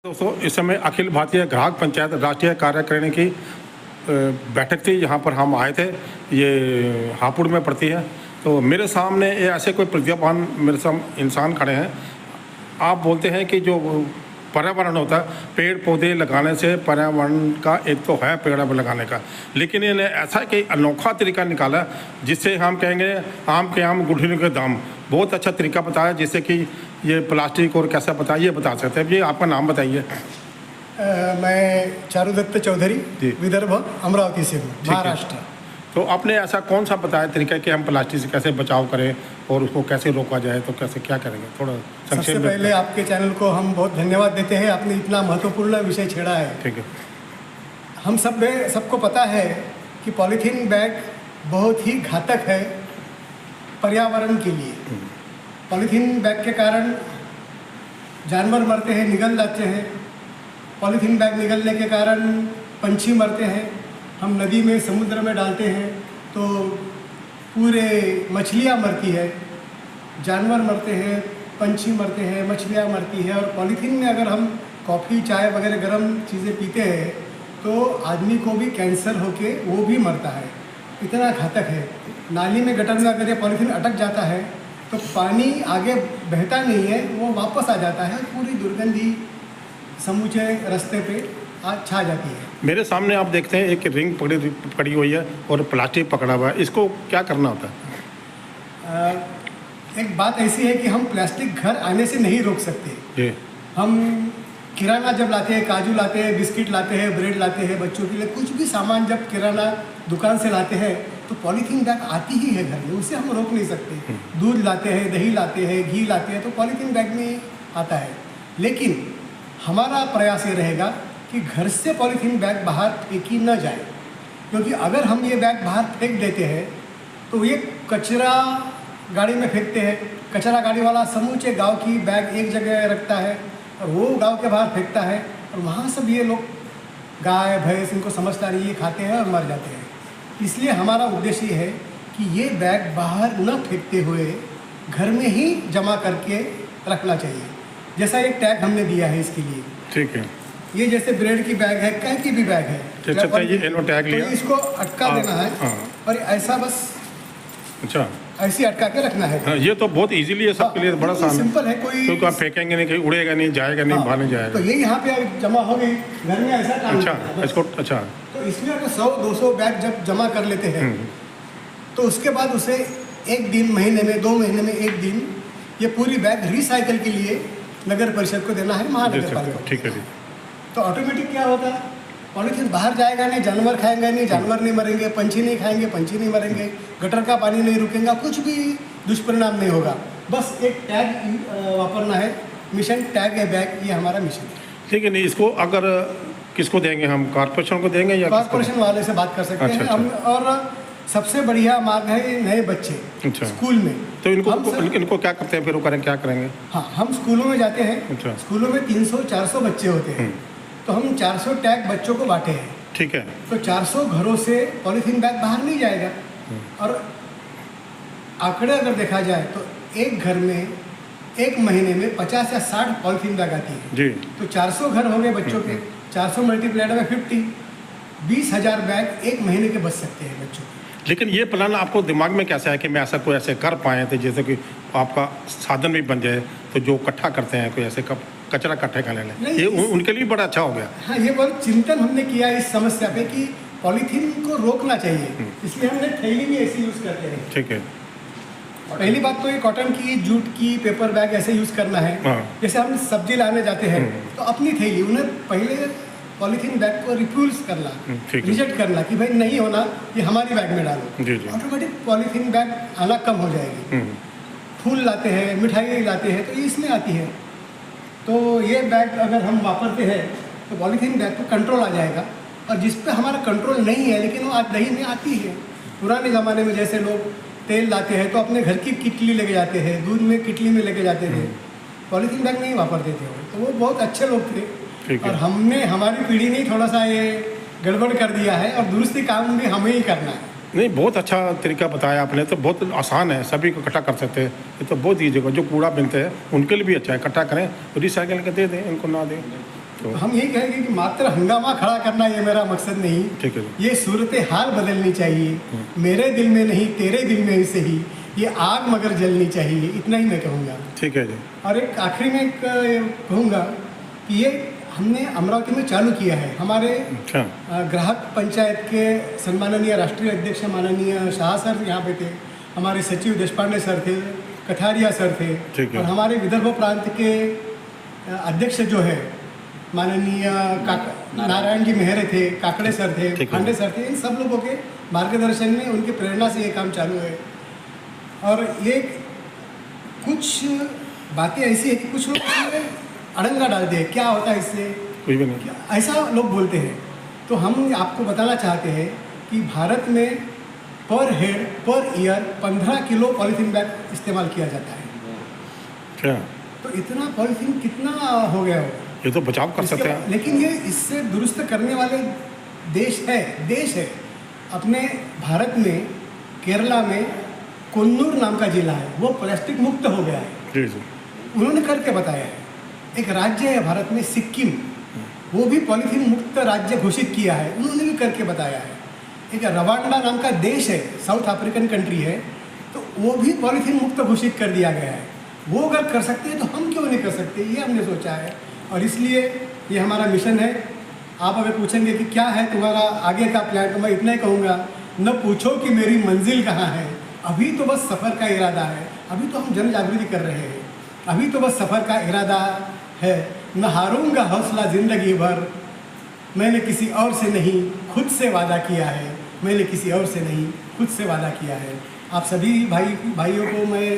दोस्तों, इस समय अखिल भारतीय ग्राहक पंचायत राष्ट्रीय कार्यकारिणी की बैठक थी। यहाँ पर हम आए थे। ये हापुड़ में पड़ती है। तो मेरे सामने ये ऐसे कोई प्रतिभावान मेरे सामने इंसान खड़े हैं। आप बोलते हैं कि जो पर्यावरण होता है, पेड़ पौधे लगाने से पर्यावरण का एक तो है पेड़ लगाने का, लेकिन इन्हें ऐसा कि अनोखा तरीका निकाला जिससे हम कहेंगे आम के आम गुठली के दाम। बहुत अच्छा तरीका बताया जिससे कि ये प्लास्टिक और कैसा बताया ये बता सकते हैं। जी, आपका नाम बताइए। मैं चारुदत्त चौधरी, विदर्भ अमरावती से हूँ, महाराष्ट्र। तो आपने ऐसा कौन सा बताया तरीका कि हम प्लास्टिक से कैसे बचाव करें और उसको कैसे रोका जाए, तो कैसे क्या करेंगे थोड़ा संक्षेप सबसे में? पहले आपके चैनल को हम बहुत धन्यवाद देते हैं, आपने इतना महत्वपूर्ण विषय छेड़ा है। ठीक है। हम सबको पता है कि पॉलीथीन बैग बहुत ही घातक है पर्यावरण के लिए। पॉलीथीन बैग के कारण जानवर मरते हैं, निगल जाते हैं। पॉलीथीन बैग निगलने के कारण पंछी मरते हैं। हम नदी में, समुद्र में डालते हैं तो पूरे मछलियाँ मरती है, जानवर मरते हैं, पंछी मरते हैं, मछलियाँ मरती है। और पॉलीथीन में अगर हम कॉफ़ी चाय वगैरह गर्म चीज़ें पीते हैं तो आदमी को भी कैंसर होके वो भी मरता है। इतना घातक है। नाली में, गटर में अगर ये पॉलीथीन अटक जाता है तो पानी आगे बहता नहीं है, वो वापस आ जाता है। पूरी दुर्गंधी समूचे रास्ते पे छा जाती है। मेरे सामने आप देखते हैं एक रिंग पकड़ी हुई है और प्लास्टिक पकड़ा हुआ है। इसको क्या करना होता है? एक बात ऐसी है कि हम प्लास्टिक घर आने से नहीं रोक सकते। जी। हम किराना जब लाते हैं, काजू लाते हैं, बिस्किट लाते हैं, ब्रेड लाते हैं, बच्चों के लिए कुछ भी सामान जब किराना दुकान से लाते हैं तो पॉलीथीन बैग आती ही है घर में, उसे हम रोक नहीं सकते। दूध लाते हैं, दही लाते हैं, घी लाते हैं तो पॉलीथीन बैग में आता है। लेकिन हमारा प्रयास ये रहेगा कि घर से पॉलीथीन बैग बाहर फेंकी न जाए, क्योंकि अगर हम ये बैग बाहर फेंक देते हैं तो ये कचरा गाड़ी में फेंकते हैं। कचरा गाड़ी वाला समूचे गांव की बैग एक जगह रखता है और वो गांव के बाहर फेंकता है और वहाँ सब ये लोग गाय भैंस इनको समझता नहीं, ये खाते हैं और मर जाते हैं। इसलिए हमारा उद्देश्य ये है कि ये बैग बाहर न फेंकते हुए घर में ही जमा करके रखना चाहिए। जैसा एक टैग हमने दिया है इसके लिए। ठीक है। ये जैसे ब्रेड की बैग है, कहीं की भी बैग है, ये टैग लिया तो इसको अटका देना है और ऐसा बस अच्छा ऐसी अटका के रखना है। हाँ, ये तो बहुत इजीली है सबके लिए, बड़ा आसान सिंपल है। कोई क्योंकि आप फेंकेंगे नहीं, कहीं उड़ेगा नहीं, जाएगा नहीं, बाहर नहीं जाएगा। तो ये यहाँ पे जमा हो गई, घर में ऐसा काम अच्छा होता है। इसको अच्छा तो इसमें अगर 100-200 बैग जब जमा कर लेते हैं तो उसके बाद उसे एक दिन, महीने में, 2 महीने में एक दिन ये पूरी बैग रिसाइकल के लिए नगर परिषद को देना है, महानगर पालिका। ठीक है। तो ऑटोमेटिक क्या होता है, पॉलीथीन बाहर जाएगा नहीं, जानवर खाएंगे नहीं, जानवर नहीं मरेंगे, पंछी नहीं खाएंगे, पंछी नहीं मरेंगे, गटर का पानी नहीं रुकेगा, कुछ भी दुष्परिणाम नहीं होगा। बस एक टैग वापरना है, मिशन टैग है बैग, ये हमारा मिशन है। ठीक है। नहीं, इसको अगर किसको देंगे हम, कॉर्पोरेशन को देंगे या कॉर्पोरेशन वाले से बात कर सकते हैं हम। और सबसे बढ़िया मार्ग है नए बच्चे स्कूल में। तो इनको क्या करते हैं फिर, वो करें क्या करेंगे? हाँ, हम स्कूलों में जाते हैं। स्कूलों में 300-400 बच्चे होते हैं तो हम 400 टैग बच्चों को बांटे हैं। ठीक है। तो 400 घरों से पॉलीथीन बैग बाहर नहीं जाएगा। और आंकड़े अगर देखा जाए तो एक घर में एक महीने में 50 या 60 पॉलीथीन बैग आती है जी। तो 400 घर हो गए बच्चों के, 400 मल्टीप्लाइड में 50, 20,000 बैग एक महीने के बच सकते हैं बच्चों के। लेकिन ये प्लान आपको दिमाग में कैसा है कि मैं ऐसा कोई ऐसे कर पाए थे, जैसे कि आपका साधन भी बन जाए, तो जो इकट्ठा करते हैं कोई ऐसे कचरा इकट्ठा करने लगे, ये उनके लिए बड़ा अच्छा हो गया। हाँ, ये बहुत चिंतन हमने किया इस समस्या पे कि पॉलीथीन को रोकना चाहिए, इसलिए हमने थैली भी ऐसे यूज़ करते हैं। ठीक है। पहली बात तो ये कॉटन की, जूट की, पेपर बैग ऐसे यूज़ करना है। जैसे हम सब्जी लाने जाते हैं तो अपनी थैली, उन्हें पहले पॉलीथीन बैग को रिफ्यूज करना, रिजेक्ट करना कि भाई नहीं होना, ये हमारी बैग में डालो। ऑटोमेटिक पॉलीथीन बैग आना कम हो जाएगी। फूल लाते हैं, मिठाई लाते हैं तो ये इसमें आती है। तो ये बैग अगर हम वापरते हैं तो पॉलीथीन बैग को कंट्रोल आ जाएगा। और जिस पे हमारा कंट्रोल नहीं है लेकिन वो आज दही में आती है। पुराने ज़माने में जैसे लोग तेल लाते हैं तो अपने घर की किटली लेके जाते हैं, दूध में किटली में लेके जाते थे, पॉलीथीन बैग नहीं वापरते थे। तो वो बहुत अच्छे लोग थे। और हमने, हमारी पीढ़ी ने थोड़ा सा ये गड़बड़ कर दिया है और दुरुस्ती काम भी हमें ही करना है। नहीं, बहुत अच्छा तरीका बताया आपने, तो बहुत आसान है, सभी को इकट्ठा कर सकते हैं। ये तो बहुत ईजी होगा। जो कूड़ा मिलते हैं उनके लिए भी अच्छा है, इकट्ठा करें, रिसाइकिल कर दे दें, इनको ना दें। तो हम यही कहेंगे कि मात्र हंगामा खड़ा करना ये मेरा मकसद नहीं, ठीक है जी। ये सूरत हाल बदलनी चाहिए। मेरे दिल में नहीं तेरे दिल में ही सही, ये आग मगर जलनी चाहिए, इतना ही मैं कहूँगा। ठीक है जी। और एक आखिरी में कहूँगा कि ये हमने अमरावती में चालू किया है। हमारे अच्छा। ग्राहक पंचायत के सम्माननीय राष्ट्रीय अध्यक्ष माननीय शाह सर यहाँ पे थे, हमारे सचिव देशपांडे सर थे, कठारिया सर थे, ठीक है। और हमारे विदर्भ प्रांत के अध्यक्ष जो है माननीय नारायण जी मेहरे थे, काकड़े सर थे, ठीक है। पांडे सर थे। इन सब लोगों के मार्गदर्शन में, उनकी प्रेरणा से ये काम चालू है। और ये कुछ बातें ऐसी है कि कुछ लोग इसमें अड़ंगा डालते हैं, क्या होता है इससे, कुछ भी नहीं। ऐसा लोग बोलते हैं। तो हम आपको बताना चाहते हैं कि भारत में पर head per year 15 kilo polythene bag इस्तेमाल किया जाता है। क्या? तो इतना पॉलीथीन कितना हो गया हो, ये तो बचाव कर सकते हैं। लेकिन ये इससे दुरुस्त करने वाले देश है। अपने भारत में केरला में कोन्नूर नाम का जिला है, वो प्लास्टिक मुक्त हो गया है। जी जी। उन्होंने करके बताया है। एक राज्य है भारत में सिक्किम, वो भी पॉलीथीन मुक्त राज्य घोषित किया है, उन्होंने भी करके बताया है। एक रवांडा नाम का देश है, साउथ अफ्रीकन कंट्री है, तो वो भी पॉलीथीन मुक्त घोषित कर दिया गया है। वो अगर कर सकते हैं तो हम क्यों नहीं कर सकते, ये हमने सोचा है। और इसलिए ये हमारा मिशन है। आप अगर पूछेंगे कि क्या है तुम्हारा आगे का प्लान, तो मैं इतना ही कहूँगा, न पूछो कि मेरी मंजिल कहाँ है, अभी तो बस सफ़र का इरादा है। अभी तो हम जन जागृति कर रहे हैं, अभी तो बस सफ़र का इरादा है। न हारूंगा हौसला ज़िंदगी भर, मैंने किसी और से नहीं खुद से वादा किया है, मैंने किसी और से नहीं खुद से वादा किया है। आप सभी भाइयों को मैं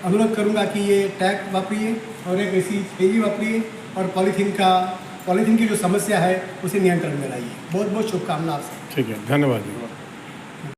अनुरोध करूंगा कि ये टैग वापरिए और एक ऐसी थैली वापरिए और पॉलीथीन की जो समस्या है उसे नियंत्रण में लाइए। बहुत बहुत शुभकामना आपसे। ठीक है, धन्यवाद जी।